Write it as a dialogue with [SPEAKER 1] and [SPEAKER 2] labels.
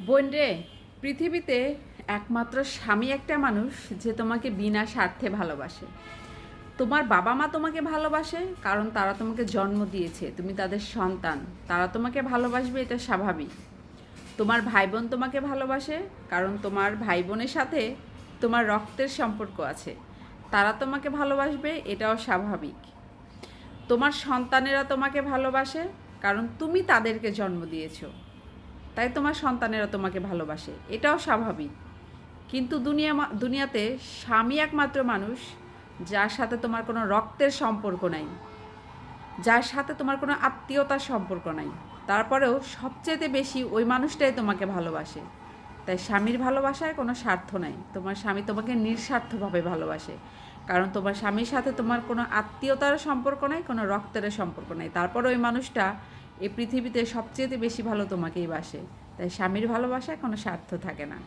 [SPEAKER 1] বোন রে, পৃথিবীতে একমাত্র স্বামী একটা মানুষ যে তোমাকে বিনা স্বার্থে ভালোবাসে। তোমার বাবা মা তোমাকে ভালোবাসে কারণ তারা তোমাকে জন্ম দিয়েছে, তুমি তাদের সন্তান। তারা তোমাকে ভালোবাসবে, এটা স্বাভাবিক। তোমার ভাই বোন তোমাকে ভালোবাসে কারণ তোমার ভাই বোনের সাথে তোমার রক্তের সম্পর্ক আছে, তারা তোমাকে ভালোবাসবে, এটাও স্বাভাবিক। তোমার সন্তানেরা তোমাকে ভালোবাসে কারণ তুমি তাদেরকে জন্ম দিয়েছো, তাই তোমার সন্তানেরা তোমাকে ভালোবাসে, এটাও স্বাভাবিক। কিন্তু দুনিয়াতে স্বামী একমাত্র মানুষ যার সাথে তোমার কোনো রক্তের সম্পর্ক নাই, যার সাথে তোমার কোনো আত্মীয়তার সম্পর্ক নাই, তারপরেও সবচেয়ে বেশি ওই মানুষটাই তোমাকে ভালোবাসে। তাই স্বামীর ভালোবাসায় কোনো স্বার্থ নাই, তোমার স্বামী তোমাকে নিঃস্বার্থভাবে ভালোবাসে। কারণ তোমার স্বামীর সাথে তোমার কোনো আত্মীয়তার সম্পর্ক নাই, কোনো রক্তের সম্পর্ক নাই, তারপরে ওই মানুষটা এই পৃথিবীতে সবচেয়ে বেশি ভালো তোমাকেই বাসে। তাই স্বামীর ভালোবাসায় কোনো স্বার্থ থাকে না।